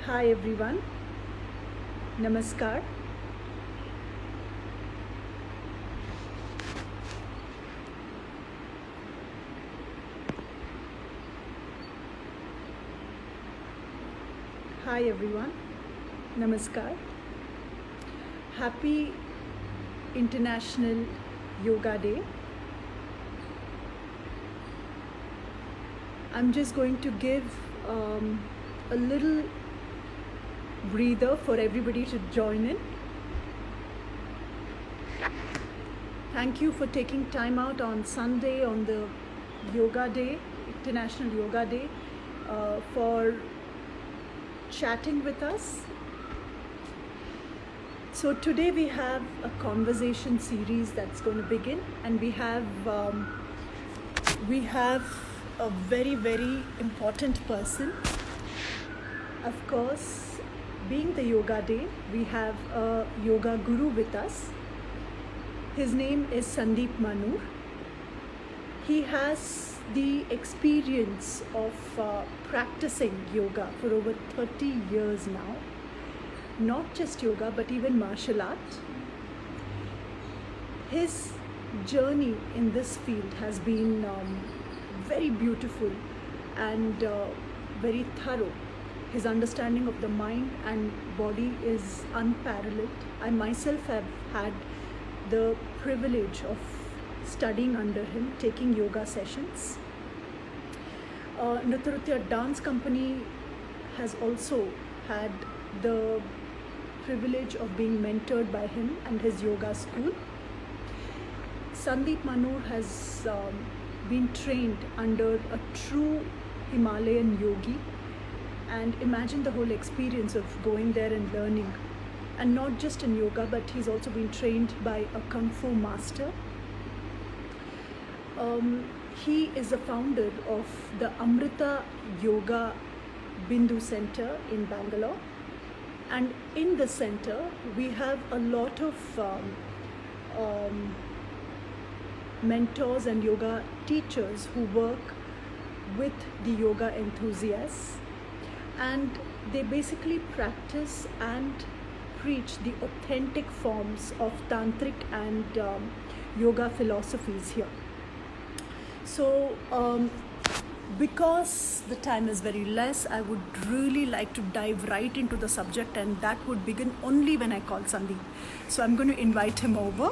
Hi everyone, Namaskar. Hi everyone, Namaskar. Happy International Yoga Day. I'm just going to give a little breather for everybody to join in. Thank you for taking time out on Sunday on the Yoga Day, International Yoga Day, for chatting with us. So today we have a conversation series that's going to begin, and we have a very important person. Of course, being the Yoga Day, we have a yoga guru with us. His name is Sandeep Manur. He has the experience of practicing yoga for over 30 years now. Not just yoga, but even martial art. His journey in this field has been very beautiful and very thorough. His understanding of the mind and body is unparalleled. I myself have had the privilege of studying under him, taking yoga sessions. Nritarutya dance company has also had the privilege of being mentored by him and his yoga school. Sandeep Manur has been trained under a true Himalayan yogi, and imagine the whole experience of going there and learning. And not just in yoga, but he's also been trained by a Kung Fu master. He is the founder of the Amrita Yoga Bindu Center in Bangalore. And in the center, we have a lot of mentors and yoga teachers who work with the yoga enthusiasts. And they basically practice and preach the authentic forms of tantric and yoga philosophies here. So because the time is very less, I would really like to dive right into the subject, and that would begin only when I call Sandeep. So I'm going to invite him over.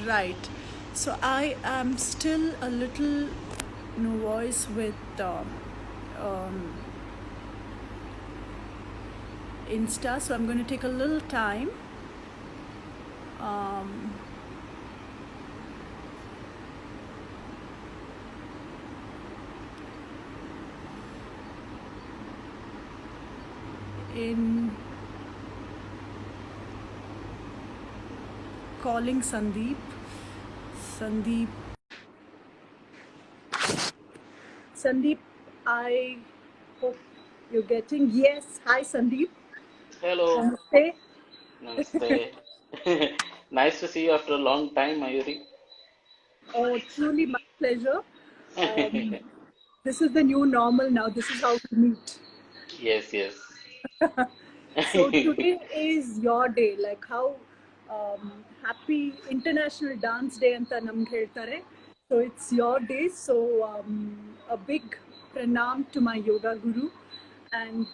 Right. So I am still a little nervous with Insta, so I'm going to take a little time. In calling Sandeep. Sandeep, I hope you're getting. Yes, hi Sandeep. Hello, Namaste. namaste. Nice to see you after a long time, Mayuri. Oh, truly my pleasure. Um, this is the new normal now. This is how we meet. Yes, yes. So today is your day. Like how happy International Dance Day anta namge ಹೇಳ್ತಾರೆ. So it's your day. So a big pranam to my yoga guru, and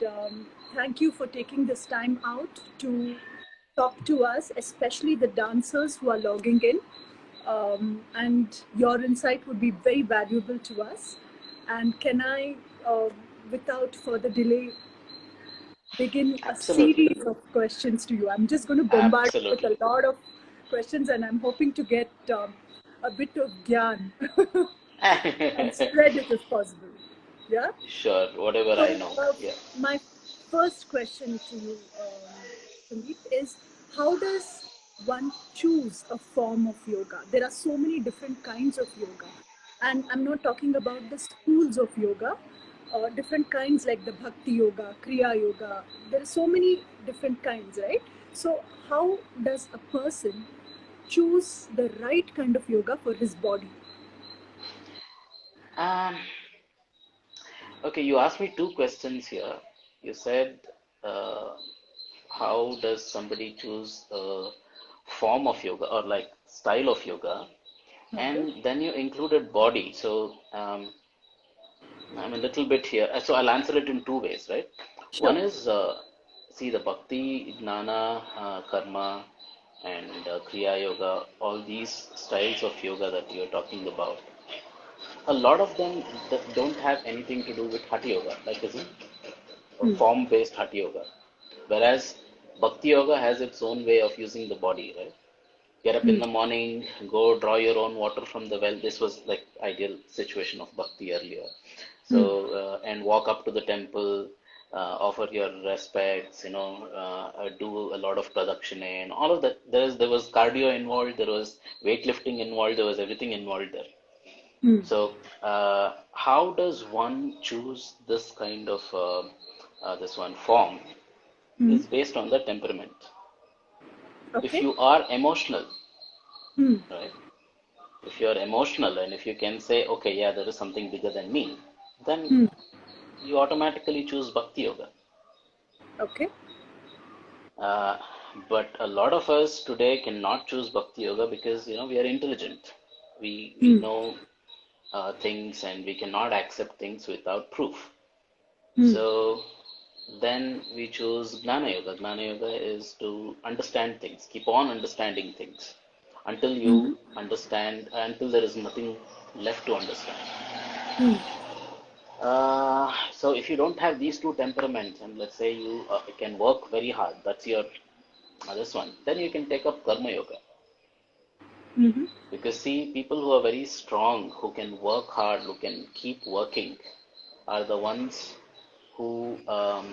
thank you for taking this time out to talk to us, especially the dancers who are logging in. And your insight would be very valuable to us. And can I, without further delay, begin a Absolutely, series of questions to you? I'm just going to bombard you with a absolutely. lot of questions, and I'm hoping to get a bit of gyan and spread it if possible. Yeah? Sure, whatever I So, know. Yeah. my first question to you, Sandeep, is how does one choose a form of yoga? There are so many different kinds of yoga, and I'm not talking about the schools of yoga. Different kinds like the Bhakti Yoga, Kriya Yoga. There are so many different kinds, right? So, how does a person choose the right kind of yoga for his body? Um, okay, you asked me two questions here. You said, uh, how does somebody choose a form of yoga or like style of yoga? Okay. And then you included body. So I'm a little bit here. So I'll answer it in two ways, right? One Sure. is, see, the bhakti, gnana, karma, and kriya yoga, all these styles of yoga that you're talking about, a lot of them that don't have anything to do with hatha yoga, like isn't a Hmm. form-based hatha yoga. Whereas bhakti yoga has its own way of using the body, right? Get up in Hmm. the morning, go draw your own water from the well. This was like ideal situation of bhakti earlier. So Hmm. and walk up to the temple, offer your respects, do a lot of pradakshine and all of that. There was cardio involved, there was weightlifting involved, there was everything involved there. Hmm. So how does one choose this kind of this one form Hmm. is based on the temperament. If Okay. you are emotional, Hmm. right? If you are emotional and if you can say, okay, yeah, there is something bigger than me, then Hmm. you automatically choose Bhakti Yoga. Okay. Uh, but a lot of us today cannot choose Bhakti Yoga because we are intelligent. We Hmm. know things and we cannot accept things without proof. Hmm. So then we choose Gnana Yoga. Gnana Yoga is to understand things, keep on understanding things until Hmm. you understand, until there is nothing left to understand. Hmm. So if you don't have these two temperaments, and let's say you can work very hard, that's your this one, then you can take up Karma Yoga. Hmm. Because see, people who are very strong, who can work hard, who can keep working, are the ones who uh,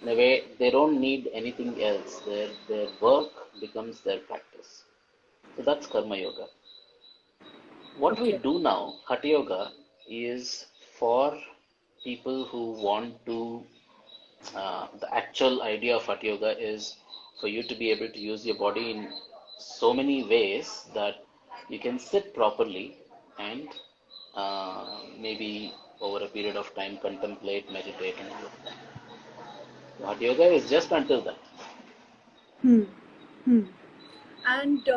in a way they don't need anything else. Their work becomes their practice. So that's Karma Yoga. What we Okay. do now, Hatha Yoga, is for people who want to. The actual idea of Hatha Yoga is for you to be able to use your body in so many ways that you can sit properly and maybe over a period of time contemplate, meditate, and all of that. So Hatha Yoga is just until that. Hmm. Hmm. And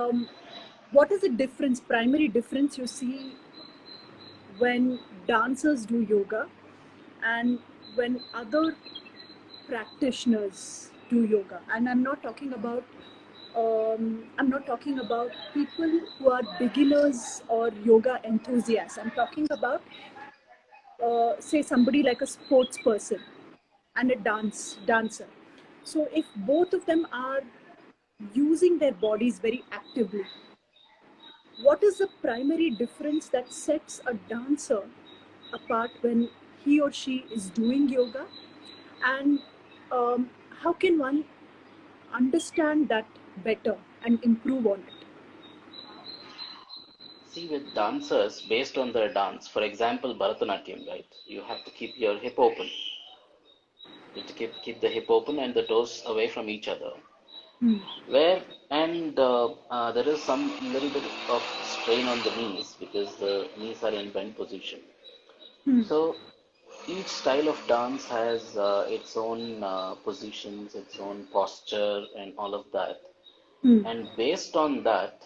what is the difference, primary difference you see when dancers do yoga and when other practitioners do yoga? And I'm not talking about people who are beginners or yoga enthusiasts. I'm talking about say somebody like a sports person and a dancer. So if both of them are using their bodies very actively, what is the primary difference that sets a dancer apart when he or she is doing yoga, and um, how can one understand that better and improve on it? See, with dancers, based on their dance, for example, Bharatanatyam, right? You have to keep your hip open. You have to keep the hip open and the toes away from each other. Hmm. Where and there is some little bit of strain on the knees because the knees are in bend position. Hmm. So each style of dance has its own positions, its own posture, and all of that. Hmm. And based on that,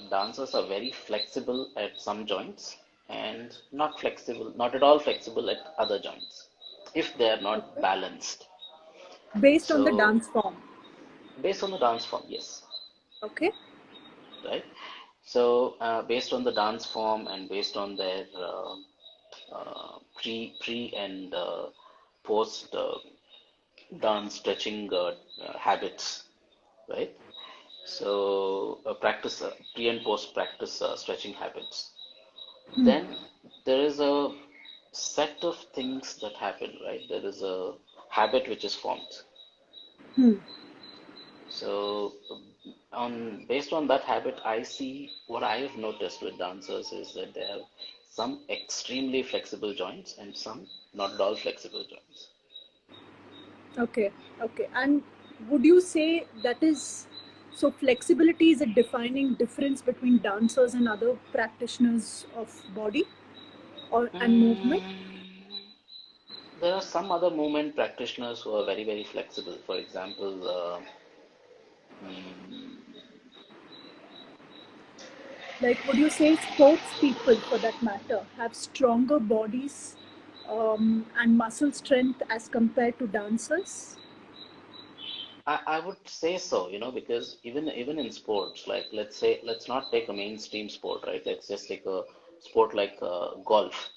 dancers are very flexible at some joints and not at all flexible at other joints if they are not Okay. balanced. Based on the So, dance form. based on the dance form, yes, Okay. right? So, based on the dance form and based on their pre and post dance stretching habits, right? So, practice pre and post practice stretching habits. Hmm. Then there is a set of things that happen, right? There is a habit which is formed. Hmm. So, on based on that habit, I see what I have noticed with dancers is that they have some extremely flexible joints and some not at all flexible joints. Okay. Okay. And would you say that is So flexibility is a defining difference between dancers and other practitioners of body or and movement. Mm, there are some other movement practitioners who are very, very flexible. For example, mm, Like, would you say sports people, for that matter, have stronger bodies and muscle strength as compared to dancers? I would say so, because even in sports, like let's say, let's not take a mainstream sport, right? Let's just take a sport like golf,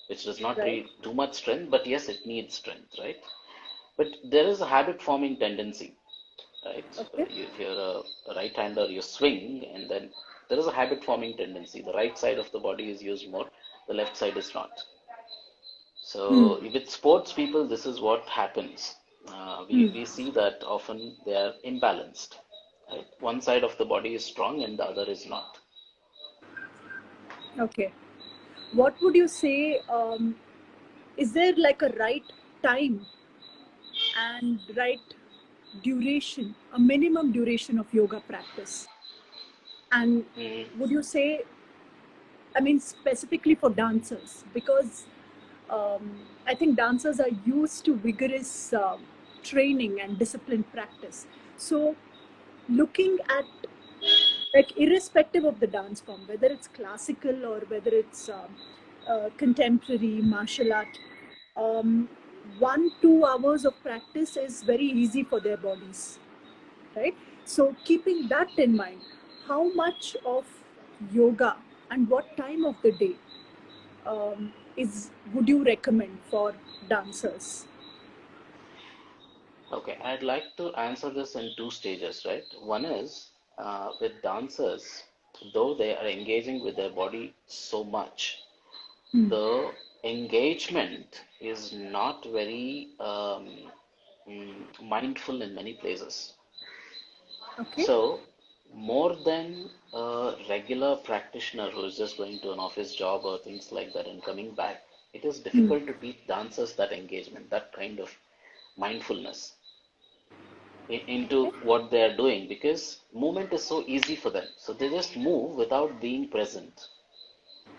which does not Right? need too much strength, but yes, it needs strength, right? But there is a habit forming tendency, right? Okay. If you're a right-hander, you swing, and then there is a habit forming tendency. The right side of the body is used more, the left side is not. Hmm. So with sports people, this is what happens. Hmm. We see that often they are imbalanced. Right? One side of the body is strong and the other is not. Okay. What would you say? Is there like a right time and right duration, a minimum duration of yoga practice? And Mm, would you say, I mean, specifically for dancers, because I think dancers are used to vigorous training and disciplined practice. So, looking at, like, irrespective of the dance form, whether it's classical or whether it's contemporary martial art, um, 1 2 hours of practice is very easy for their bodies, right? So keeping that in mind, how much of yoga and what time of the day is would you recommend for dancers? okay, I'd like to answer this in two stages, right? One is with dancers, though they are engaging with their body so much, Hmm. the engagement is not very mindful in many places. Okay. So, more than a regular practitioner who is just going to an office job or things like that and coming back, it is Hmm. difficult to teach dancers that engagement, that kind of mindfulness into Okay. what they are doing because movement is so easy for them. So they just move without being present.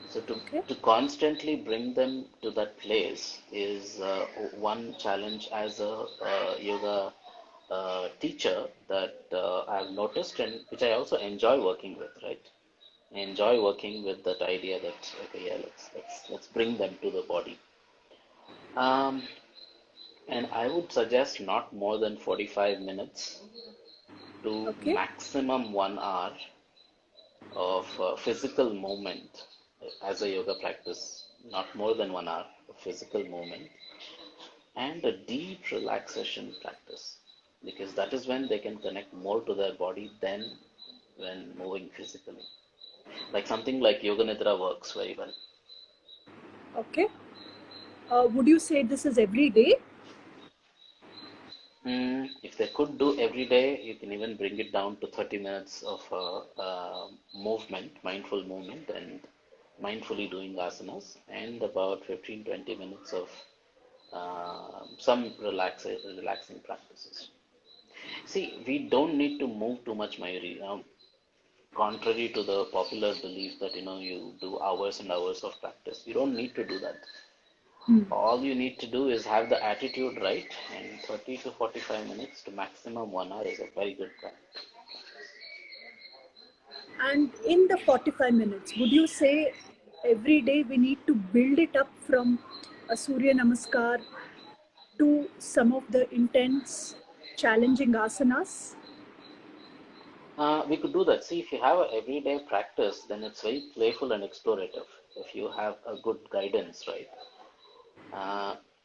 So Okay. to constantly bring them to that place is one challenge as a yoga teacher that I've noticed and which I also enjoy working with, right? I enjoy working with that idea that okay, yeah, let's bring them to the body. Um, and I would suggest not more than 45 minutes to Okay. maximum 1 hour of physical movement as a yoga practice, not more than 1 hour of physical movement and a deep relaxation practice because that is when they can connect more to their body than when moving physically. Like something like Yoga Nidra works very well. Okay. Would you say this is every day? If they could do every day, you can even bring it down to 30 minutes of movement, mindful movement, and mindfully doing asanas, and about 15-20 minutes of some relaxing practices. See, we don't need to move too much, Mayuri. Contrary to the popular belief that you do hours and hours of practice, you don't need to do that. Hmm. All you need to do is have the attitude right, and 30 to 45 minutes to maximum 1 hour is a very good time. And in the 45 minutes, would you say every day we need to build it up from a Surya Namaskar to some of the intense, challenging asanas? We could do that. See, if you have a everyday practice, then it's very playful and explorative. If you have a good guidance, right?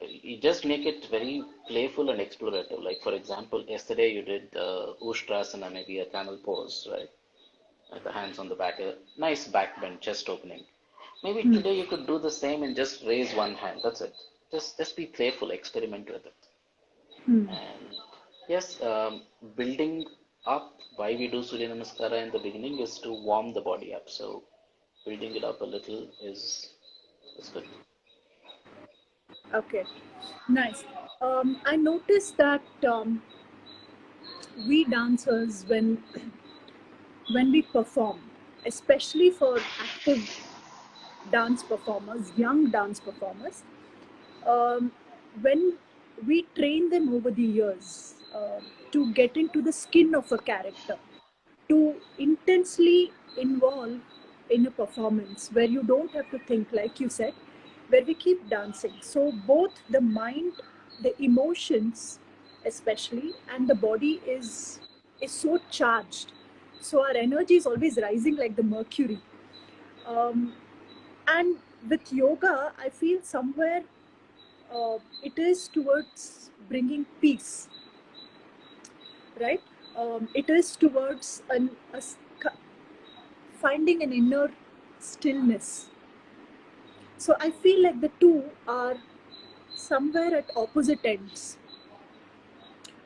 You just make it very playful and explorative. Like, for example, yesterday you did Ushtrasana, maybe a camel pose, right? With the hands on the back, a nice back bend, chest opening. Maybe Hmm. today you could do the same and just raise one hand. That's it. Just be playful, experiment with it. Hmm. And yes, building up why we do Surya Namaskara in the beginning is to warm the body up. So building it up a little is good. Okay, nice. I noticed that we dancers, when when we perform, especially for active dance performers, young dance performers, um, when we train them over the years to get into the skin of a character, to intensely involve in a performance where you don't have to think, like you said, where we keep dancing. So both the mind, the emotions, especially, and the body is so charged. So our energy is always rising like the mercury. Um, and with yoga, I feel somewhere it is towards bringing peace, right? It is towards finding an inner stillness. So I feel like the two are somewhere at opposite ends.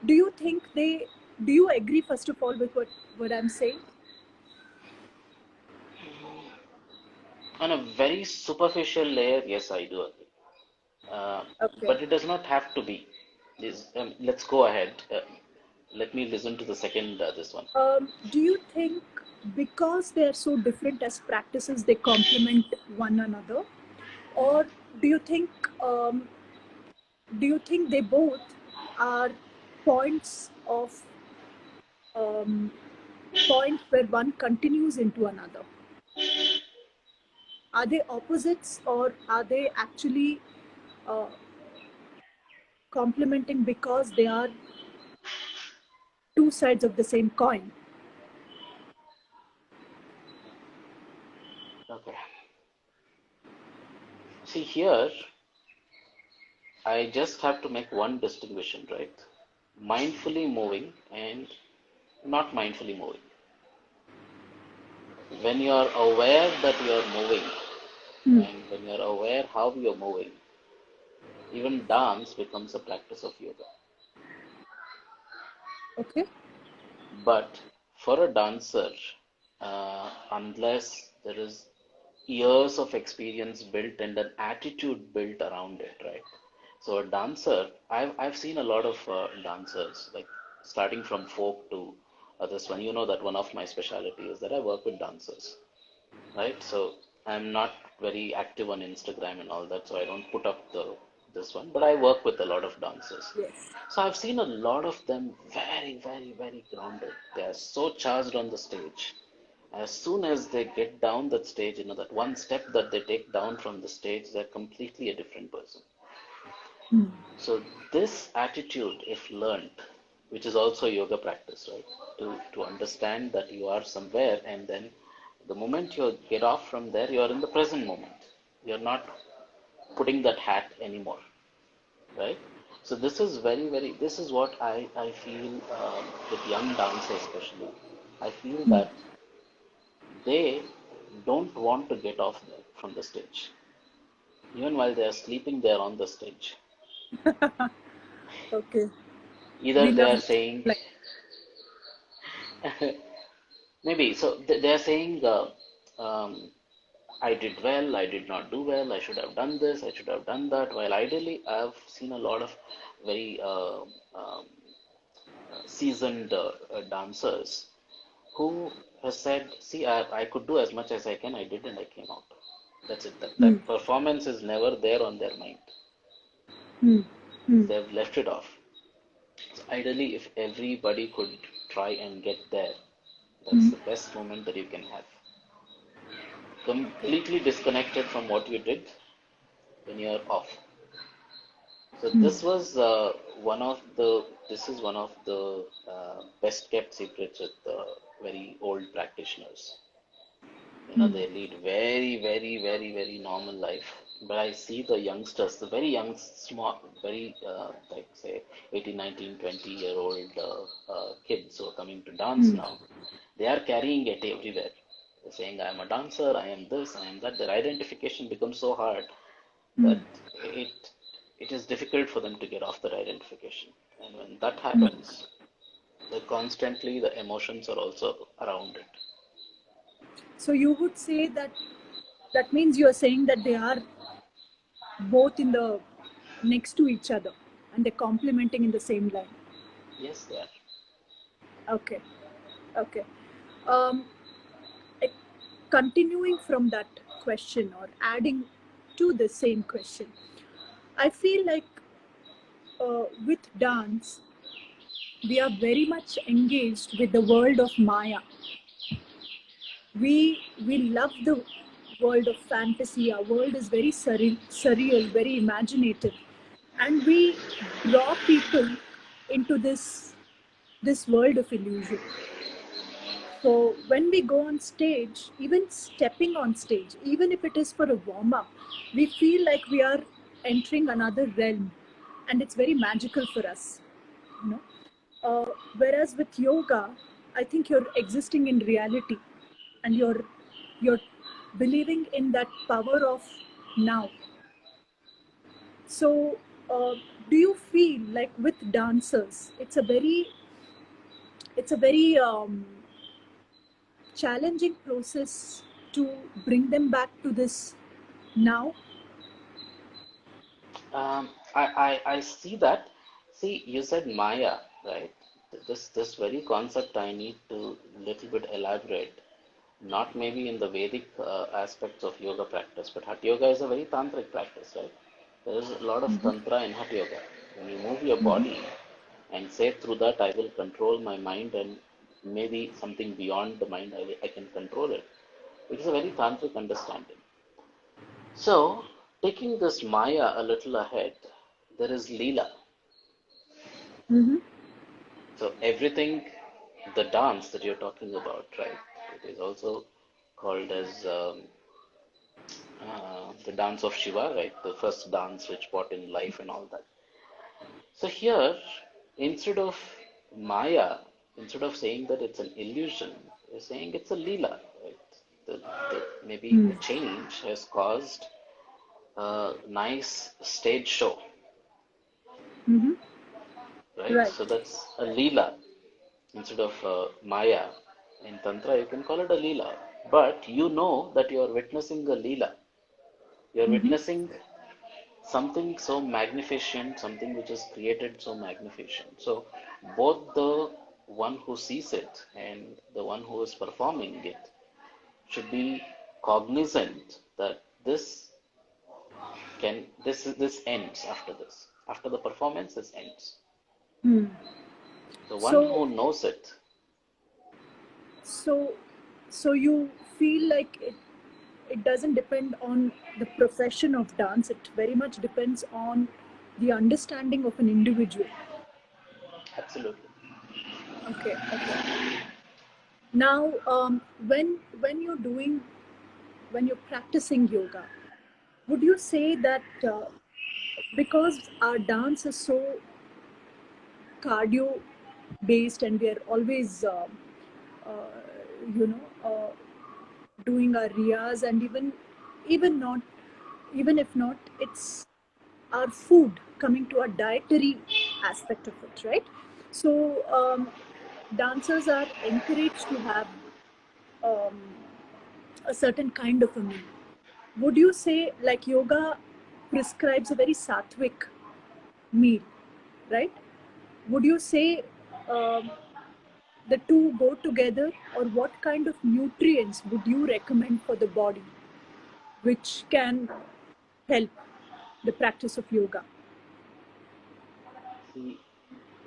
Do you think they? Do you agree first of all with what I'm saying? On a very superficial layer, yes, I do agree. Uh, Okay. but it does not have to be. Let's go ahead. Let me listen to the second, this one. Do you think because they are so different as practices, they complement one another, or do you think um, do you think they both are points of um, points where one continues into another? Are they opposites or are they actually uh, complementing because they are two sides of the same coin? Okay. See here, I just have to make one distinction, right? Mindfully moving and not mindfully moving. When you are aware that you are moving Hmm. and when you are aware how you are moving, even dance becomes a practice of yoga. Okay. But for a dancer, unless there is years of experience built and an attitude built around it, right? So a dancer, I've seen a lot of dancers, like starting from folk to this one. You know that one of my specialty is that I work with dancers, right? So I'm not very active on Instagram and all that, so I don't put up the this one, but I work with a lot of dancers. Yes. So I've seen a lot of them very, very, very grounded. They are so charged on the stage. As soon as they get down that stage, that one step that they take down from the stage, they're completely a different person. Hmm. So this attitude, if learned, which is also yoga practice, right? To understand that you are somewhere and then the moment you get off from there, you are in the present moment. You're not putting that hat anymore, right? So this is very, very, this is what I feel with young dancers especially. I feel Hmm. that they don't want to get off there from the stage. Even while they are sleeping, they are on the stage. Okay. Either We they love are that. saying, Like, maybe, so they are saying, um, I did well, I did not do well, I should have done this, I should have done that. While ideally, I've seen a lot of very seasoned dancers who has said, see, I could do as much as I can, I did, and I came out. That's it. hmm. That performance is never there on their mind. Hmm. Hmm. They've left it off. So ideally, if everybody could try and get there, that's Hmm. the best moment that you can have. Okay. Completely disconnected from what you did when you're off. So Hmm. this is one of the best kept secrets with very old practitioners. Hmm. They lead very, very, very, very normal life. But I see the youngsters, the very young, small, very like say 18, 19, 20-year old kids who are coming to dance Hmm. now. They are carrying it everywhere. They're saying, I am a dancer, I am this, I am that. Their identification becomes so hard Hmm. that it it is difficult for them to get off that identification. And when that Hmm. happens, constantly the emotions are also around it. So you would say that that means you are saying that they are both in the next to each other and they're complementing in the same line. Yes, they are. Okay. Okay. Um, it- Continuing from that question or adding to the same question, I feel like with dance, we are very much engaged with the world of Maya. We love the world of fantasy. Our world is very surreal, very imaginative, and we draw people into this world of illusion. So when we go on stage, even stepping on stage, even if it is for a warm up, we feel like we are entering another realm, and it's very magical for us. You know, whereas with yoga, I think you're existing in reality, and you're believing in that power of now. So, do you feel like with dancers, it's a very challenging process to bring them back to this now? I see that. See, you said Maya, right? This very concept I need to little bit elaborate. Not maybe in the Vedic aspects of yoga practice, but Hatha Yoga is a very tantric practice, right? There is a lot of tantra in Hatha Yoga. When you move your body and say through that I will control my mind and maybe something beyond the mind, I can control it. It is a very tantric understanding. So, taking this Maya a little ahead, there is Leela. Mm-hmm. So, everything, the dance that you're talking about, right? It is also called as the dance of Shiva, right? The first dance which brought in life and all that. So, here, instead of Maya, instead of saying that it's an illusion, you're saying it's a Leela, right? Maybe the change has caused a nice stage show, Mm-hmm. right? Right. So that's a Leela instead of Maya. In Tantra, you can call it a Leela. But you know that you are witnessing a Leela. You are Mm-hmm. witnessing something so magnificent, something which is created so magnificent. So both the one who sees it and the one who is performing it should be cognizant that this ends after this. After the performance, this ends. Hmm. The one So, who knows it. so, so you feel like it doesn't depend on the profession of dance. It very much depends on the understanding of an individual. Absolutely. Okay. Okay. Now, when you're doing when you're practicing yoga, would you say that because our dance is so cardio based and we are always uh, you know doing our riyas, and even not even if not, it's our food coming to our dietary aspect of it, right? So dancers are encouraged to have um, a certain kind of a meal. Would you say like yoga prescribes a very sattvic meal, right? Would you say um, the two go together, or what kind of nutrients would you recommend for the body which can help the practice of yoga? See,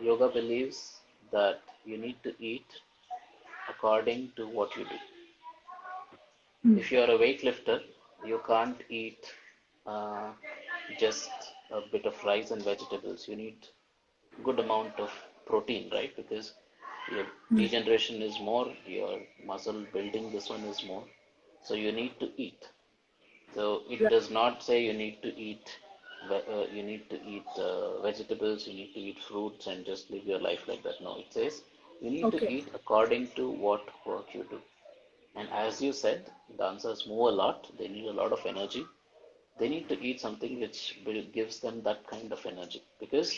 yoga believes that you need to eat according to what you do. Hmm. If you are a weightlifter, you can't eat uh, just a bit of rice and vegetables. You need good amount of protein, right? Because your Hmm. degeneration is more, your muscle building, this one is more. So you need to eat. So it Right. does not say you need to eat vegetables, you need to eat fruits and just live your life like that. No, it says you need to Okay. eat according to what work you do. And as you said, dancers move a lot. They need a lot of energy. They need to eat something which gives them that kind of energy. Because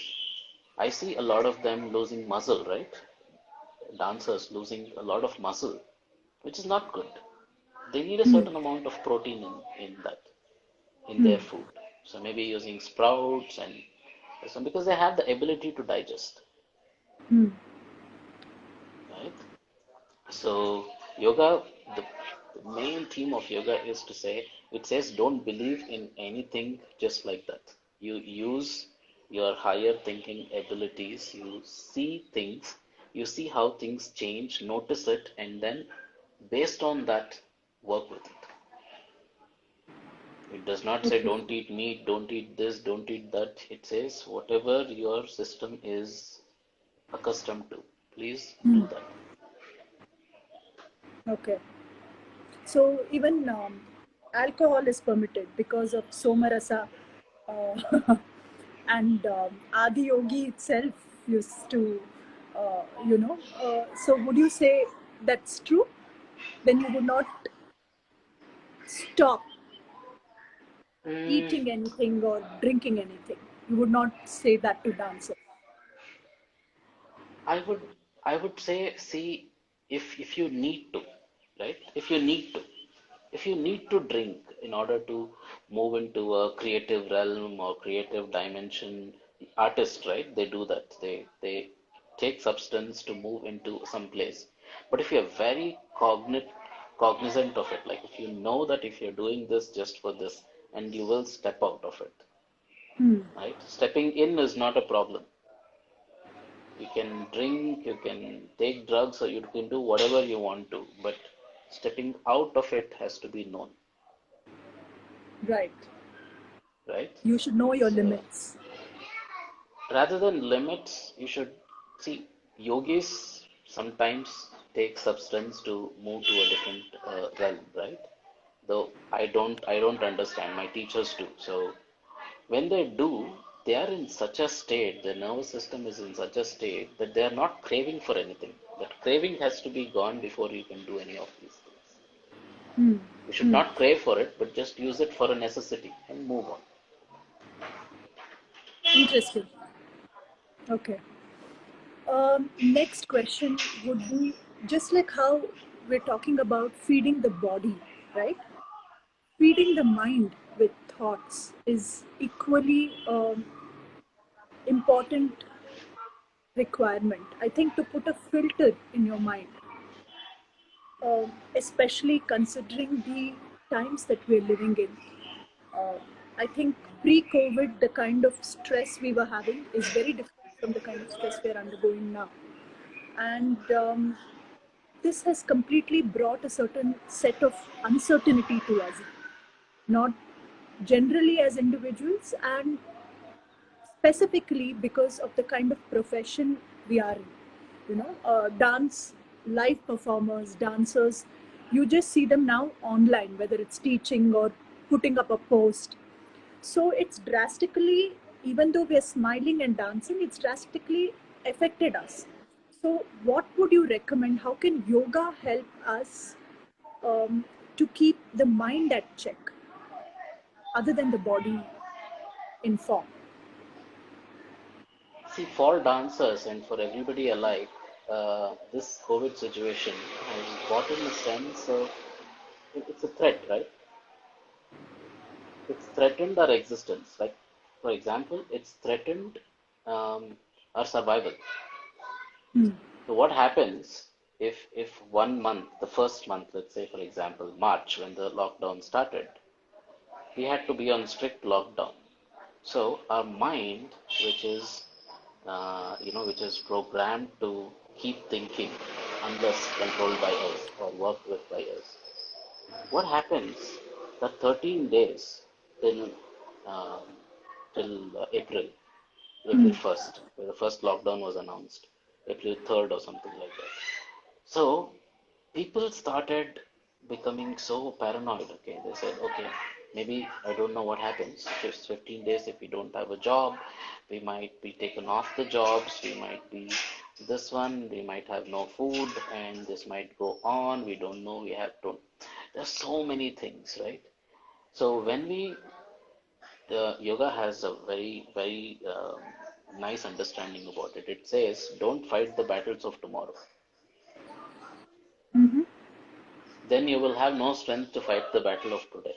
I see a lot of them losing muscle, right? Dancers losing a lot of muscle, which is not good. They need a Hmm. certain amount of protein in that, in Hmm. their food. So maybe using sprouts and some because they have the ability to digest, Hmm. right? So Yoga, the main theme of yoga is to say, it says don't believe in anything just like that. You use your higher thinking abilities, you see things, you see how things change, notice it, and then based on that, work with it. It does not say Okay. don't eat meat, don't eat this, don't eat that. It says whatever your system is accustomed to, please Hmm. do that. Okay. So even alcohol is permitted because of Somarasa, and Adi Yogi itself used to, So would you say that's true? Then you would not stop Mm, eating anything or drinking anything. You would not say that to dancers. I would I would say see if you need to, right? If you need to drink in order to move into a creative realm or creative dimension, artists, right? They do that. They take substance to move into some place. But if you're very cognizant of it, like if you know that if you're doing this just for this, and you will step out of it, Hmm. right? Stepping in is not a problem. You can drink, you can take drugs, or you can do whatever you want to, but stepping out of it has to be known, Right. right? You should know your So limits. rather than limits, you should see yogis sometimes take substance to move to a different realm, right? Though I don't understand. My teachers do. So when they do, they are in such a state, their nervous system is in such a state that they are not craving for anything. That craving has to be gone before you can do any of these things. Hmm. You should Hmm. not crave for it, but just use it for a necessity and move on. Interesting. Okay. Next question would be just like how we're talking about feeding the body, right? Feeding the mind with thoughts is equally important requirement. I think to put a filter in your mind, especially considering the times that we're living in. Uh, I think pre-COVID, the kind of stress we were having is very different from the kind of stress we're undergoing now. And this has completely brought a certain set of uncertainty to us, not generally as individuals, and specifically because of the kind of profession we are in. Dance, live performers, dancers, you just see them now online, whether it's teaching or putting up a post. So it's drastically, even though we're smiling and dancing, it's drastically affected us. So, what would you recommend? How can yoga help us to keep the mind at check, other than the body in form? See, for dancers and for everybody alike, this COVID situation has brought in a sense of it's a threat, right? It's threatened our existence. Like, for example, it's threatened our survival. Hmm. So what happens if 1 month, the first month, let's say for example, March when the lockdown started, we had to be on strict lockdown. So our mind, which is which is programmed to keep thinking unless controlled by us or worked with by us. What happens? The 13 days till uh, April, April Hmm. 1st, where the first lockdown was announced, April 3rd or something like that. So people started becoming so paranoid. Okay, they said, okay, maybe I don't know what happens. Just 15 days, if we don't have a job, we might be taken off the jobs. We might be this one. We might have no food, and this might go on. We don't know. We have to. There's so many things, right? So when the yoga has a very nice understanding about it. It says, don't fight the battles of tomorrow. Mm-hmm. Then you will have no strength to fight the battle of today.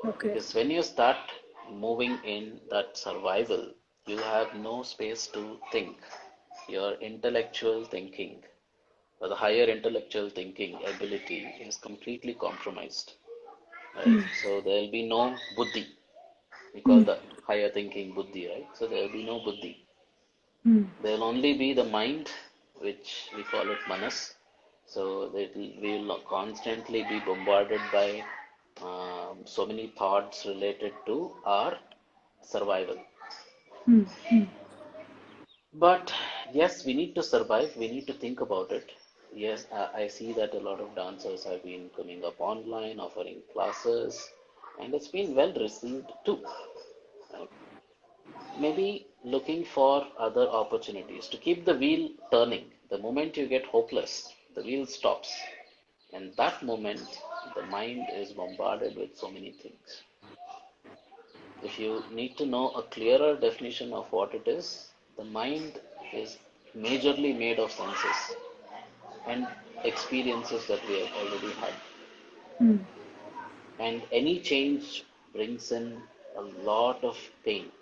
Okay. Because when you start moving in that survival, you have no space to think. Your intellectual thinking or the higher intellectual thinking ability is completely compromised, right? So there will be no buddhi. We call the higher thinking buddhi, right? So there will be no buddhi. There will only be the mind, which we call it manas. So that we will constantly be bombarded by so many thoughts related to our survival. But yes, we need to survive. We need to think about it. Yes, I see that a lot of dancers have been coming up online, offering classes, and it's been well received too. Right? Maybe looking for other opportunities to keep the wheel turning. The moment you get hopeless, the wheel stops. And that moment, the mind is bombarded with so many things. If you need to know a clearer definition of what it is, the mind is majorly made of senses and experiences that we have already had. And any change brings in a lot of pain.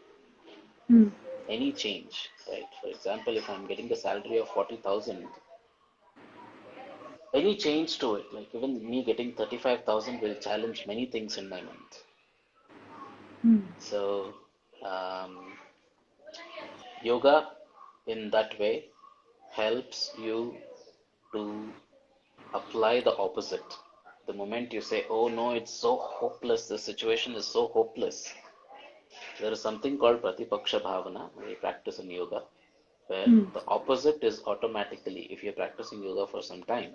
Any change, right? For example, if I'm getting a salary of 40,000, any change to it, like even me getting 35,000 will challenge many things in my mind. So, um, yoga in that way helps you to apply the opposite. The moment you say, oh no, it's so hopeless, the situation is so hopeless, there is something called Pratipaksha Bhavana we practice in yoga, where the opposite is automatically, if you're practicing yoga for some time,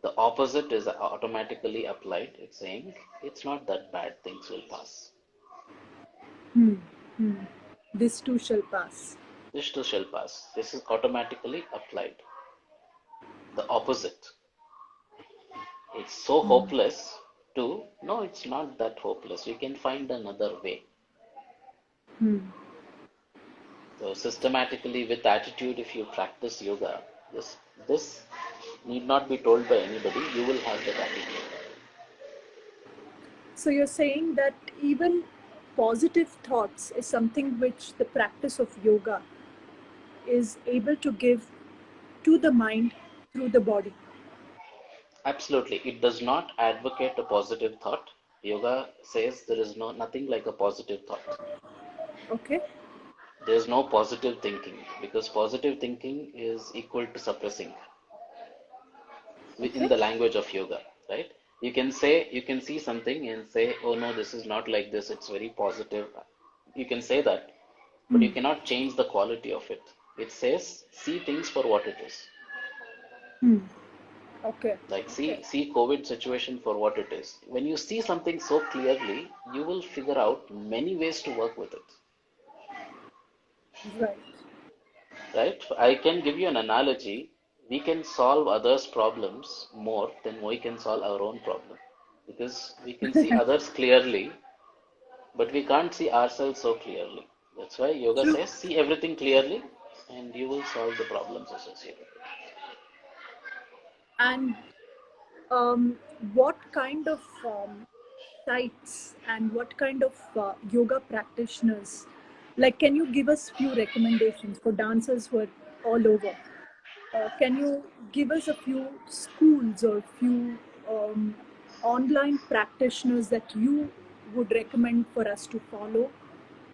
the opposite is automatically applied. It's saying, it's not that bad, things will pass. This too shall pass. This too shall pass. This is automatically applied. The opposite. It's so hopeless to, no, it's not that hopeless. We can find another way. So systematically with attitude, if you practice yoga, this need not be told by anybody. You will have that attitude. So you're saying that even positive thoughts is something which the practice of yoga is able to give to the mind through the body. Absolutely. It does not advocate a positive thought. Yoga says there is nothing like a positive thought. Okay? There's no positive thinking because positive thinking is equal to suppressing in Okay? the language of yoga, right? You can see something and say, oh no, this is not like this, it's very positive. You can say that, but you cannot change the quality of it. It says, see things for what it is. Okay. Like Okay. see COVID situation for what it is. When you see something so clearly, you will figure out many ways to work with it. Right. Right? I can give you an analogy. We can solve others' problems more than we can solve our own problem because we can see others clearly, but we can't see ourselves so clearly. That's why yoga True. says see everything clearly and you will solve the problems associated with And um, what kind of sites and what kind of yoga practitioners, like, can you give us few recommendations for dancers who are all over? Can you give us a few schools or few online practitioners that you would recommend for us to follow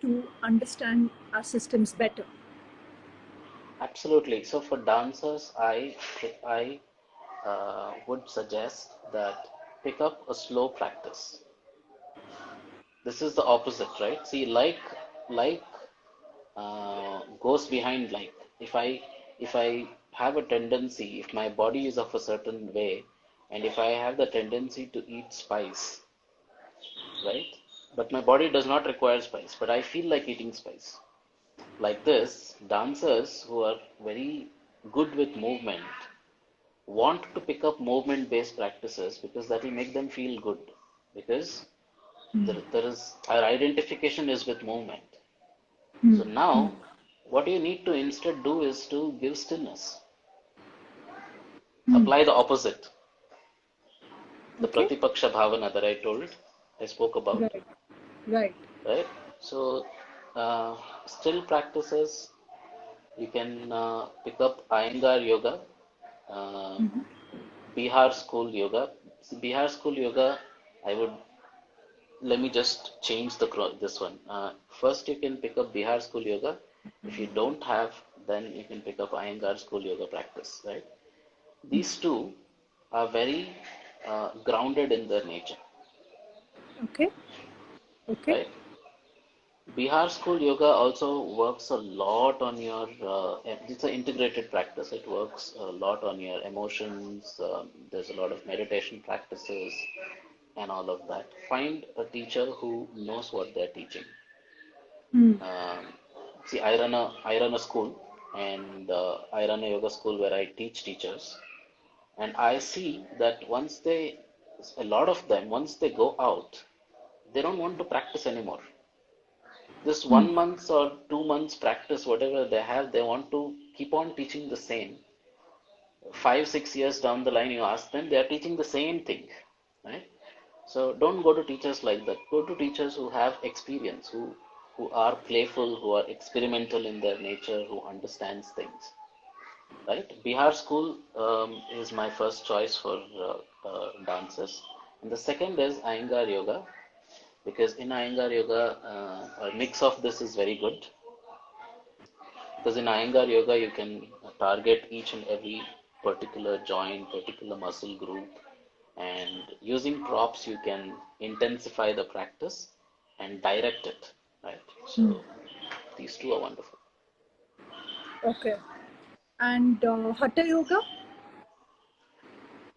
to understand our systems better? it. Absolutely. So for dancers, I would suggest that pick up a slow practice. This is the opposite, right? See, like goes behind like. If I have a tendency, if my body is of a certain way, and if I have the tendency to eat spice, right? But my body does not require spice, but I feel like eating spice. Like this, dancers who are very good with movement want to pick up movement-based practices because that will make them feel good. Because there is our identification is with movement. So now, what you need to instead do is to give stillness. Apply the opposite, the Okay. Pratipaksha Bhavana that I spoke about, Right. Right. right? So, still practices, you can pick up Iyengar Yoga. Um, Bihar School Yoga. Bihar School Yoga, I would let me just change this one. First, you can pick up Bihar School Yoga. If you don't have, then you can pick up Iyengar School Yoga practice, right? These two are very grounded in their nature, Okay. Okay. right? Bihar School Yoga also works a lot on your, it's an integrated practice. It works a lot on your emotions. There's a lot of meditation practices and all of that. Find a teacher who knows what they're teaching. Hmm. Um, See, I run a school, and I run a yoga school where I teach teachers. And I see that a lot of them, once they go out, they don't want to practice anymore. This Hmm. 1 month or 2 months practice, whatever they have, they want to keep on teaching the same. 5, 6 years down the line, you ask them, they are teaching the same thing, right? So don't go to teachers like that. Go to teachers who have experience, who are playful, who are experimental in their nature, who understands things, right? Bihar school is my first choice for dances. And the second is Iyengar Yoga, because in Iyengar Yoga, a mix of this is very good. Because in Iyengar Yoga, you can target each and every particular joint, particular muscle group, and using props, you can intensify the practice and direct it, right? So these two are wonderful. Okay. And Hatha Yoga?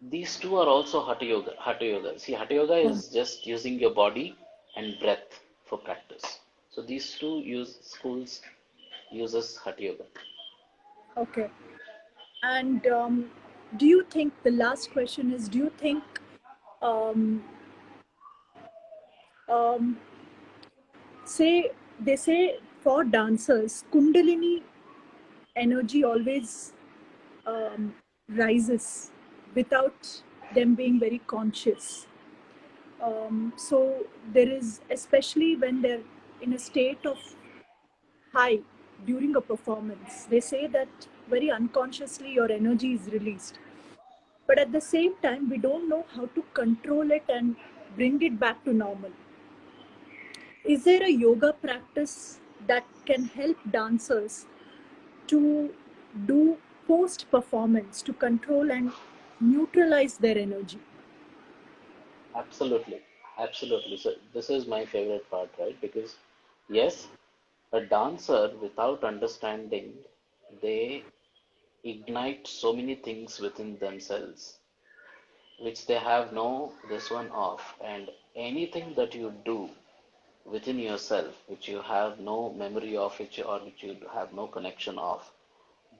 These two are also Hatha Yoga. Hatha Yoga. See, Hatha Yoga Oh, is just using your body and breath for practice. So these two schools uses Hatha Yoga. okay. And do you think the last question is, do you think um, um, say they say for dancers kundalini energy always um, rises without them being very conscious. So there is, especially when they're in a state of high during a performance, they say that very unconsciously your energy is released. But at the same time, we don't know how to control it and bring it back to normal. Is there a yoga practice that can help dancers to do post performance to control and neutralize their energy? Absolutely. Absolutely. So this is my favorite part, right? Because yes, a dancer without understanding, they ignite so many things within themselves which they have no this one of, and anything that you do within yourself which you have no memory of, which you have no connection of,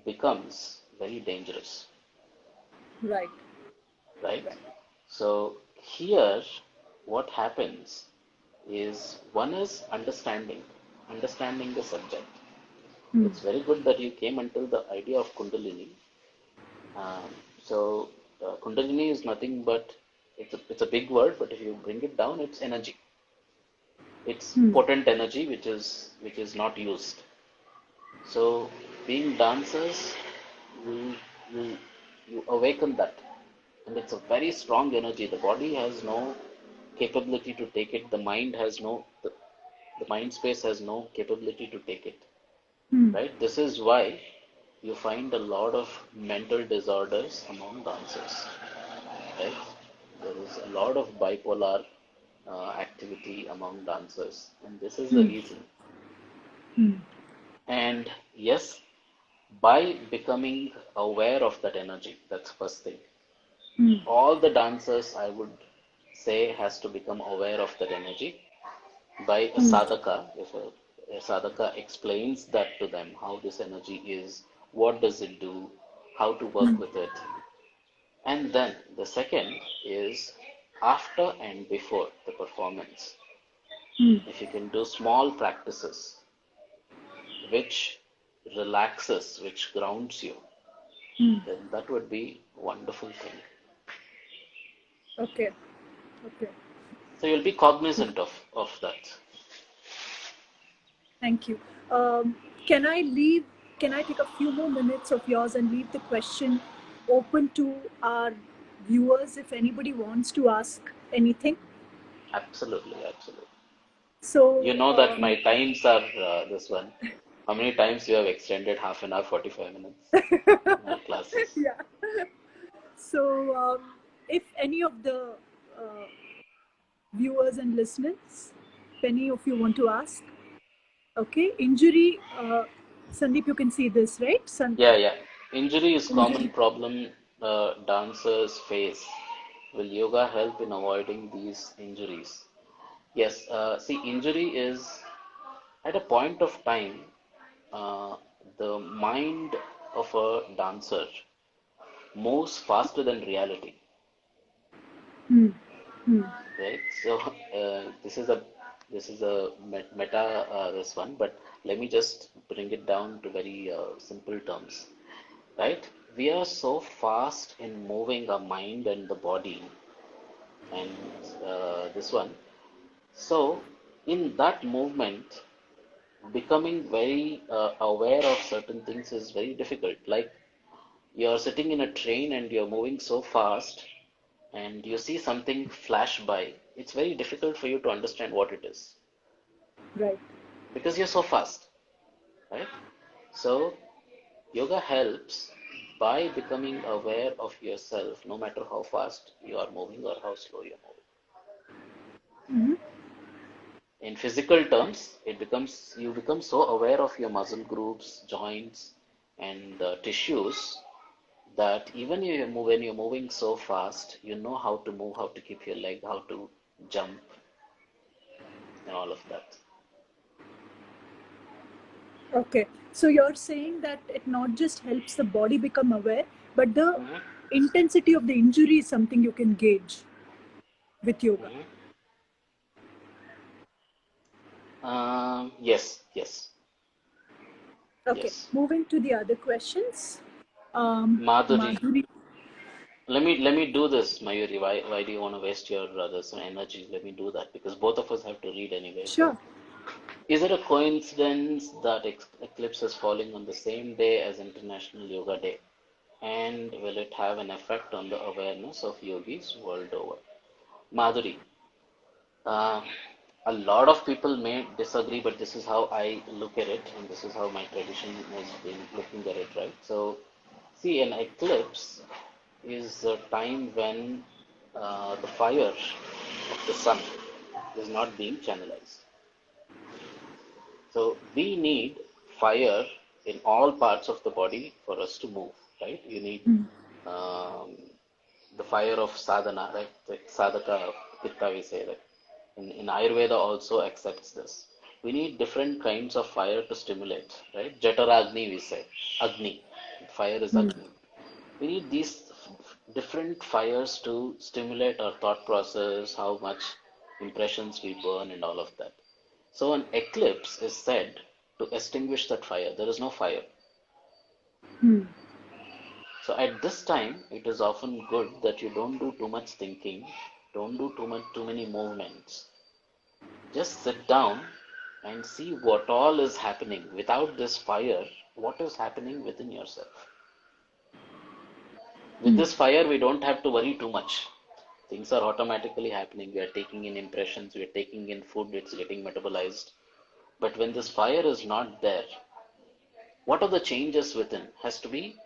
becomes very dangerous, Right, right? right. So here what happens is, one is understanding the subject. Hmm. It's very good that you came until the idea of kundalini. um, so Kundalini is nothing but, it's a big word, but if you bring it down, it's energy. It's Hmm. potent energy which is not used. So being dancers, you you you awaken that, and it's a very strong energy. The body has no capability to take it. The mind space has no capability to take it. Hmm. Right? This is why you find a lot of mental disorders among dancers. Right? There is a lot of bipolar activity among dancers, and this is the Hmm. reason. Hmm. And yes, by becoming aware of that energy, that's first thing. Hmm. All the dancers, I would say, has to become aware of that energy by a Hmm. sadhaka. If a sadhaka explains that to them, how this energy is, what does it do, how to work with it. And then the second is after and before the performance. Hmm. If you can do small practices which relaxes, which grounds you, Hmm. then that would be a wonderful thing. Okay. Okay. So you'll be cognizant of that. Thank you. Um, can I leave? Can I take a few more minutes of yours and leave the question? open to our viewers if anybody wants to ask anything. Absolutely, absolutely. You So, know that my times are this one. How many times you have extended half an hour, 45 minutes my classes? yeah. So, if any of the uh, viewers and listeners, if any of you want to ask, okay, injury, Sandeep, you can see this, right? Yeah, yeah. Injury is common Injury. problem dancers face. Will yoga help in avoiding these injuries? Yes, see, injury is at a point of time, uh, the mind of a dancer moves faster than reality, Hmm. Hmm. right? So this is a meta this one, but let me just bring it down to very simple terms, right? We are so fast in moving our mind and the body, and this one. So in that movement, becoming very aware of certain things is very difficult. Like you're sitting in a train and you're moving so fast and you see something flash by, it's very difficult for you to understand what it is Right. because you're so fast, right? So, yoga helps by becoming aware of yourself, no matter how fast you are moving or how slow you're moving. Hmm. In physical terms, it becomes you become so aware of your muscle groups, joints, and tissues that even when you're moving so fast, you know how to move, how to keep your leg, how to jump, and all of that. Okay. So you're saying that it not just helps the body become aware, but the Hmm. intensity of the injury is something you can gauge with yoga. Hmm. Yes, yes, Okay. yes. Moving to the other questions. Madhuri, Madhuri. let me do this, Mayuri. Why do you want to waste your this energy? Let me do that because both of us have to read anyway. So, Sure. is it a coincidence that eclipse is falling on the same day as International Yoga Day? And will it have an effect on the awareness of yogis world over? Madhuri, uh, a lot of people may disagree, but this is how I look at it, and this is how my tradition has been looking at it, right? So, see, an eclipse is a time when the fire of the sun is not being channelized. So we need fire in all parts of the body for us to move, right? You need Hmm. um, the fire of sadhana, right? Like sadhaka, pitta, we say that. In Ayurveda also accepts this. We need different kinds of fire to stimulate, right? Jataragni, we say. Agni. Fire is Hmm. Agni. We need these different fires to stimulate our thought process, how much impressions we burn, and all of that. So, an eclipse is said to extinguish that fire. There is no fire. Hmm. So, at this time, it is often good that you don't do too much thinking, don't do too many movements. Just sit down and see what all is happening. Without this fire, what is happening within yourself? With Hmm. this fire, we don't have to worry too much. Things are automatically happening. We are taking in impressions, we are taking in food, it's getting metabolized. But when this fire is not there, what are the changes within has to be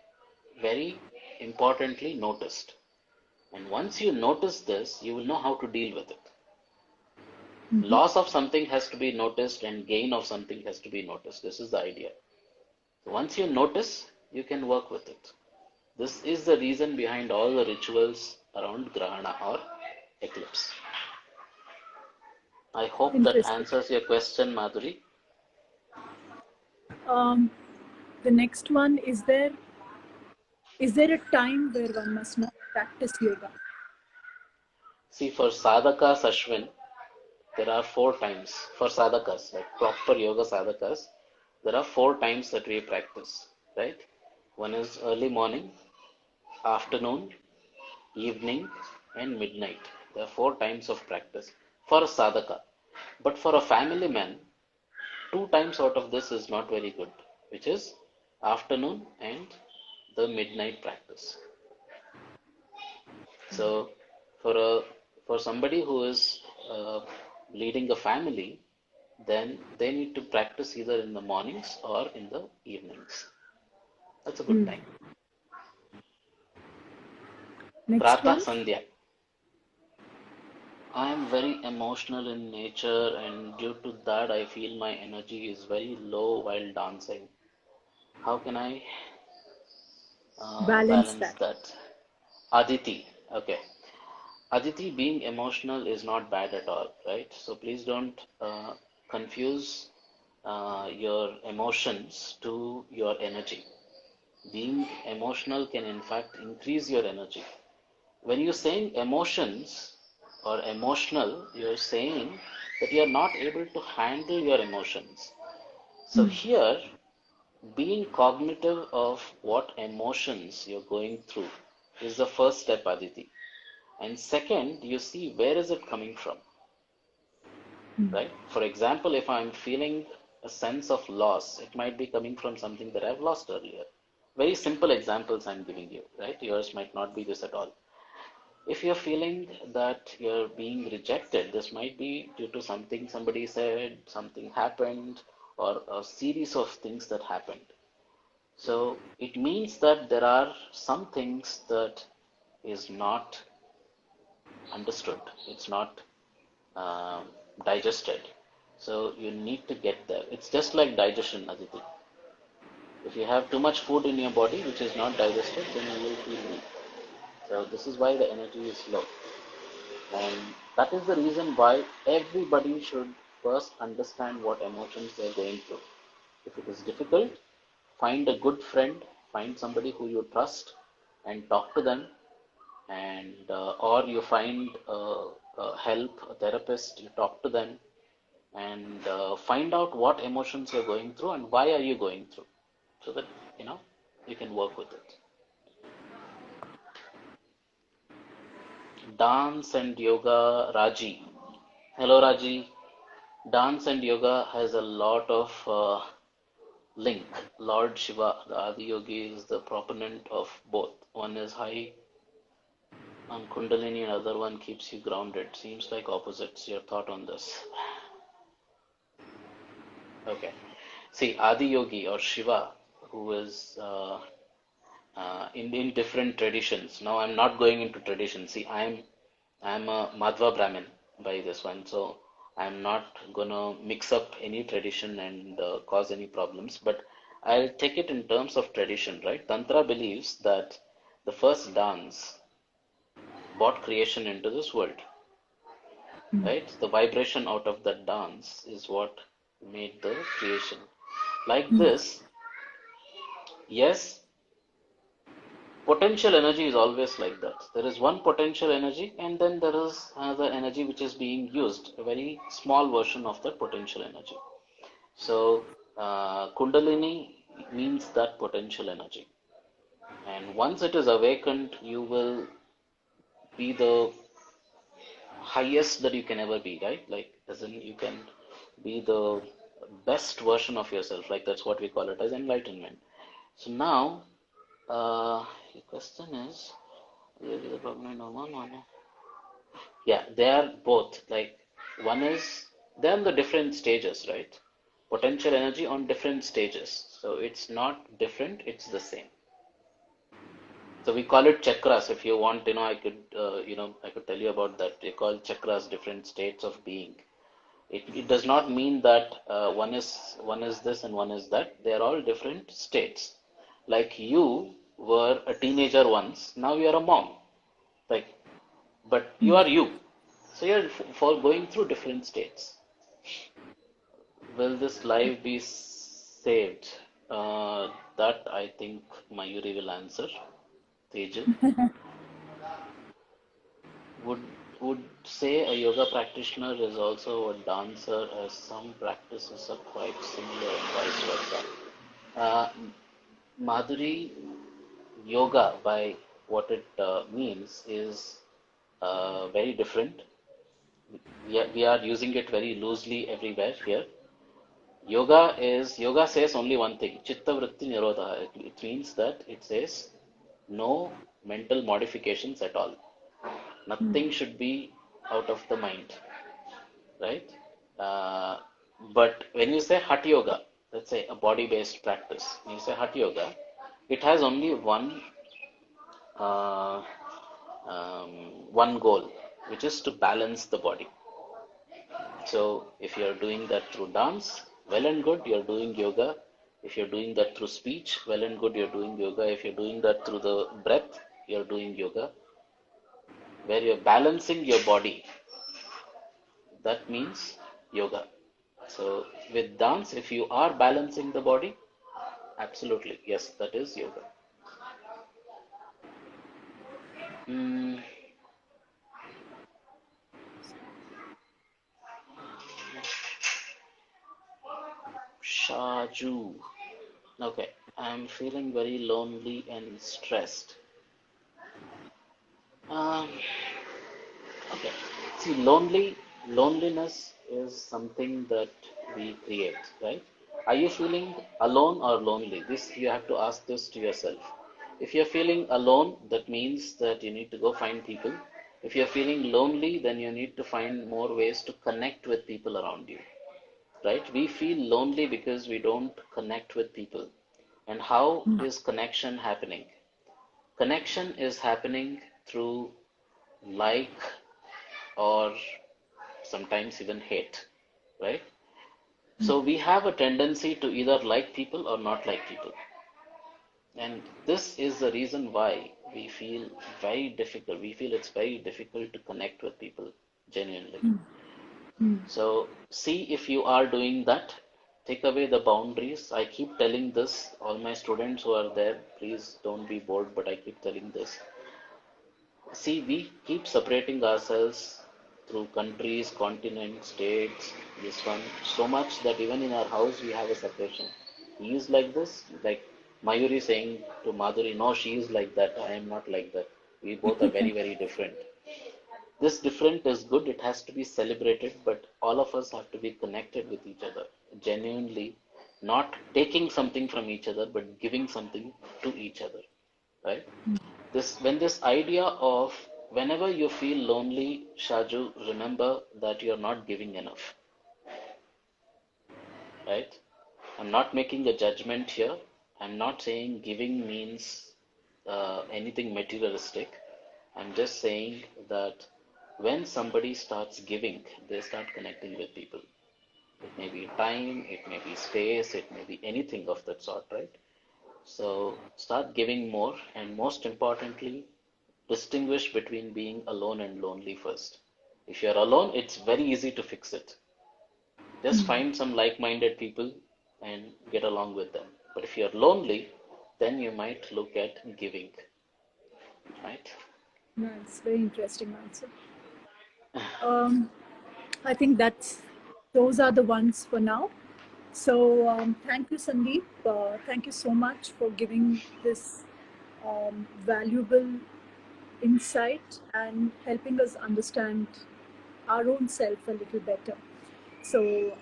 very importantly noticed. And once you notice this, you will know how to deal with it. Hmm. Loss of something has to be noticed and gain of something has to be noticed. This is the idea. So once you notice, you can work with it. This is the reason behind all the rituals around Grahana or eclipse. I hope that Interesting. answers your question, Madhuri. Um, the next one, is there a time where one must not practice yoga? See, for sadhakas, Ashwin, there are four times. For sadhakas, like proper yoga sadhakas, there are four times that we practice, right? One is early morning, afternoon, evening, and midnight. There are four times of practice for a sadhaka. But for a family man, two times out of this is not very good, which is afternoon and the midnight practice. So for a for somebody who is uh, leading a family, then they need to practice either in the mornings or in the evenings. That's a good time. Next Pratah one. Sandhya. I am very emotional in nature, and due to that, I feel my energy is very low while dancing. How can I Balance balance that. that? Aditi. Okay. Aditi, being emotional is not bad at all, right? So please don't confuse your emotions to your energy. Being emotional can, in fact, increase your energy. When you're saying emotions or emotional, you're saying that you're not able to handle your emotions. So here, being cognitive of what emotions you're going through is the first step, Aditi. And second, you see where is it coming from, right? For example, if I'm feeling a sense of loss, it might be coming from something that I've lost earlier. Very simple examples I'm giving you, right? Yours might not be this at all. If you're feeling that you're being rejected, this might be due to something somebody said, something happened, or a series of things that happened. So it means that there are some things that is not understood. It's not um, digested. So you need to get there. It's just like digestion, Aditi. If you have too much food in your body which is not digested, then you will feel weak. So this is why the energy is low. And that is the reason why everybody should first understand what emotions they're going through. If it is difficult, find a good friend, find somebody who you trust, and talk to them. And or you find help, a therapist, you talk to them, and find out what emotions you're going through and why are you going through, so that you know you can work with it. Dance and yoga, Raji. Hello, Raji. Dance and yoga has a lot of link. Lord Shiva, the Adi Yogi, is the proponent of both. One is high on Kundalini, and other one keeps you grounded. Seems like opposites. Your thought on this? Okay. See, Adi Yogi or Shiva, who is in different traditions. Now, I'm not going into tradition. See, I'm a Madhva Brahmin by this one, so I'm not gonna mix up any tradition and cause any problems. But I'll take it in terms of tradition, right? Tantra believes that the first dance brought creation into this world, right? The vibration out of that dance is what made the creation. Like this, yes, potential energy is always like that. There is one potential energy, and then there is another energy which is being used, a very small version of that potential energy. So, Kundalini means that potential energy. And once it is awakened, you will be the highest that you can ever be, right? Like, as in, you can be the best version of yourself. Like, that's what we call it as enlightenment. So, now, the question is, really the problem normal? Yeah, they are both. Like one is they're on the different stages, right? Potential energy on different stages. So it's not different, it's the same. So we call it chakras. If you want, I could tell you about that. They call chakras different states of being. It does not mean that one is this and one is that. They are all different states. Like you were a teenager once, now you are a mom. Like, but you are you. So you're for going through different states. Will this live be saved? That I think Mayuri will answer. Tejal would would say a yoga practitioner is also a dancer, as some practices are quite similar and vice versa. Uh, Madhuri, yoga by what it means is very different. We are using it very loosely everywhere here. Yoga says only one thing, chitta vritti nirodha. It means that it says no mental modifications at all. Nothing should be out of the mind, right? Uh, but when you say Hatha Yoga, let's say a body-based practice, when you say Hatha Yoga, it has only uh, one goal, which is to balance the body. So if you're doing that through dance, well and good, you're doing yoga. If you're doing that through speech, well and good, you're doing yoga. If you're doing that through the breath, you're doing yoga. Where you're balancing your body, that means yoga. So with dance, if you are balancing the body, absolutely, yes, that is yoga. Mm, Shaju. Okay, I'm feeling very lonely and stressed. Um, Okay. See, loneliness is something that we create, right? Are you feeling alone or lonely? This you have to ask this to yourself. If you're feeling alone, that means that you need to go find people. If you're feeling lonely, then you need to find more ways to connect with people around you, right? We feel lonely because we don't connect with people. And how is connection happening? Connection is happening through like or sometimes even hate, right? So we have a tendency to either like people or not like people. And this is the reason why we feel very difficult. We feel it's very difficult to connect with people genuinely. So see if you are doing that. Take away the boundaries. I keep telling this, all my students who are there, please don't be bored, but I keep telling this. See, we keep separating ourselves through countries, continents, states, this one, so much that even in our house we have a separation. He is like this, like Mayuri saying to Madhuri, no, she is like that, I am not like that. We both are very, very different. This different is good, it has to be celebrated, but all of us have to be connected with each other, genuinely, not taking something from each other, but giving something to each other, right? This idea of whenever you feel lonely, Shaju, remember that you're not giving enough, right? I'm not making a judgment here. I'm not saying giving means anything materialistic. I'm just saying that when somebody starts giving, they start connecting with people. It may be time, it may be space, it may be anything of that sort, right? So start giving more, and most importantly, distinguish between being alone and lonely first. If you're alone, it's very easy to fix it. Just find some like-minded people and get along with them. But if you're lonely, then you might look at giving, right? Nice, very interesting answer. Um, I think those are the ones for now. So thank you, Sandeep. Thank you so much for giving this valuable insight and helping us understand our own self a little better. So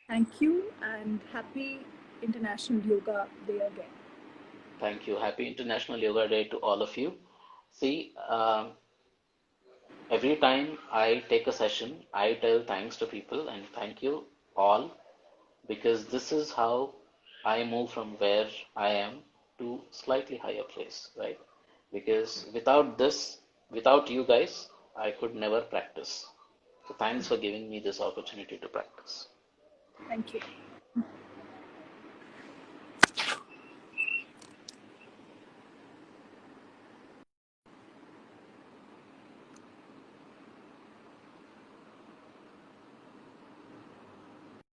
thank you and happy International Yoga Day again. Thank you. Happy International Yoga Day to all of you. See, every time I take a session, I tell thanks to people and thank you all because this is how I move from where I am to slightly higher place, right? Because without this, without you guys, I could never practice. So thanks for giving me this opportunity to practice. Thank you.